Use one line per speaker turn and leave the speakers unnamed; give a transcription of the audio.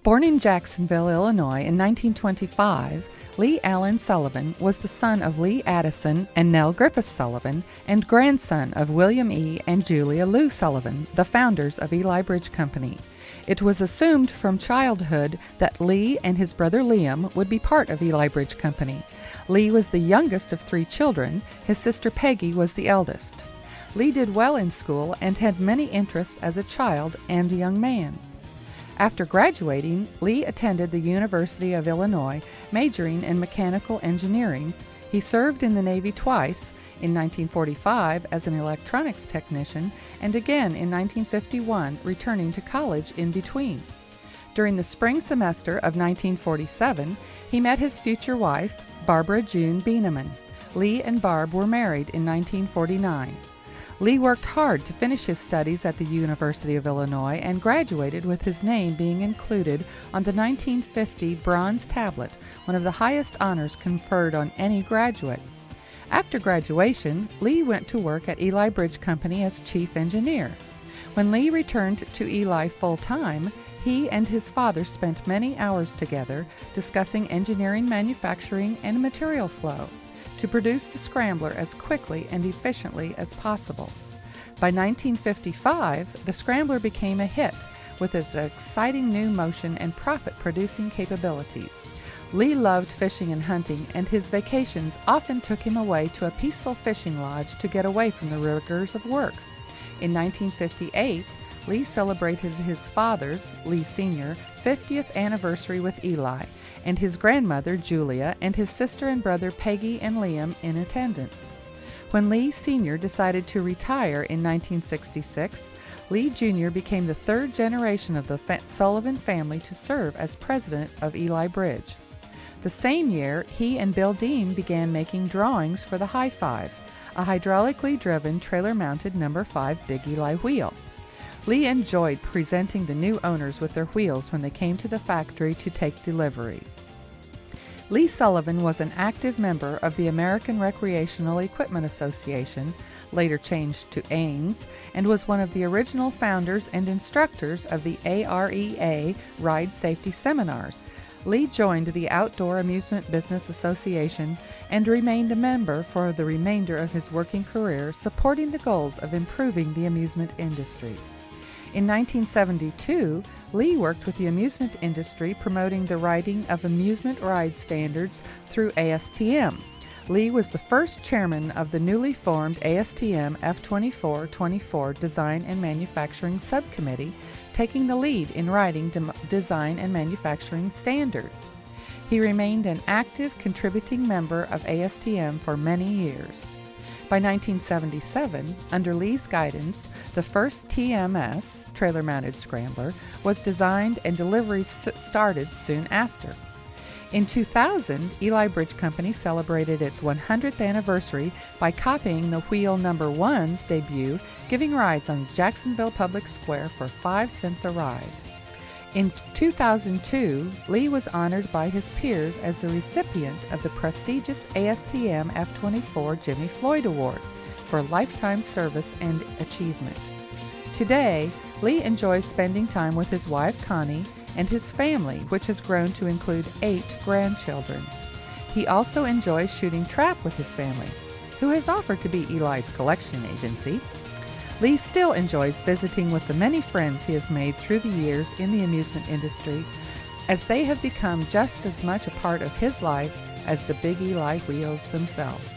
Born in Jacksonville, Illinois in 1925, Lee Allen Sullivan was the son of Lee Addison and Nell Griffith Sullivan and grandson of William E. and Julia Lou Sullivan, the founders of Eli Bridge Company. It was assumed from childhood that Lee and his brother Liam would be part of Eli Bridge Company. Lee was the youngest of 3 children. His sister Peggy was the eldest. Lee did well in school and had many interests as a child and young man. After graduating, Lee attended the University of Illinois, majoring in mechanical engineering. He served in the Navy twice, in 1945 as an electronics technician, and again in 1951, returning to college in between. During the spring semester of 1947, he met his future wife, Barbara June Bieneman. Lee and Barb were married in 1949. Lee worked hard to finish his studies at the University of Illinois and graduated with his name being included on the 1950 bronze tablet, one of the highest honors conferred on any graduate. After graduation, Lee went to work at Eli Bridge Company as chief engineer. When Lee returned to Eli full-time, he and his father spent many hours together discussing engineering, manufacturing, and material flow to produce the scrambler as quickly and efficiently as possible. By 1955, the scrambler became a hit with its exciting new motion and profit-producing capabilities. Lee loved fishing and hunting, and his vacations often took him away to a peaceful fishing lodge to get away from the rigors of work. In 1958, Lee celebrated his father's, Lee Sr., 50th anniversary with Eli, and his grandmother, Julia, and his sister and brother, Peggy and Liam, in attendance. When Lee Sr. decided to retire in 1966, Lee Jr. became the 3rd generation of the Sullivan family to serve as president of Eli Bridge. The same year, he and Bill Dean began making drawings for the High 5, a hydraulically driven trailer-mounted No. 5 Big Eli wheel. Lee enjoyed presenting the new owners with their wheels when they came to the factory to take delivery. Lee Sullivan was an active member of the American Recreational Equipment Association, later changed to AIMS, and was one of the original founders and instructors of the AREA Ride Safety Seminars. Lee joined the Outdoor Amusement Business Association and remained a member for the remainder of his working career, supporting the goals of improving the amusement industry. In 1972, Lee worked with the amusement industry promoting the writing of amusement ride standards through ASTM. Lee was the first chairman of the newly formed ASTM F2424 Design and Manufacturing Subcommittee, taking the lead in writing design and manufacturing standards. He remained an active contributing member of ASTM for many years. By 1977, under Lee's guidance, the first TMS, trailer-mounted scrambler, was designed and deliveries started soon after. In 2000, Eli Bridge Company celebrated its 100th anniversary by copying the Wheel No. 1's debut, giving rides on Jacksonville Public Square for 5 cents a ride. In 2002, Lee was honored by his peers as the recipient of the prestigious ASTM F24 Jimmy Floyd Award for lifetime service and achievement. Today, Lee enjoys spending time with his wife Connie and his family, which has grown to include 8 grandchildren. He also enjoys shooting trap with his family, who has offered to be Eli's collection agency. Lee still enjoys visiting with the many friends he has made through the years in the amusement industry, as they have become just as much a part of his life as the Big Eli wheels themselves.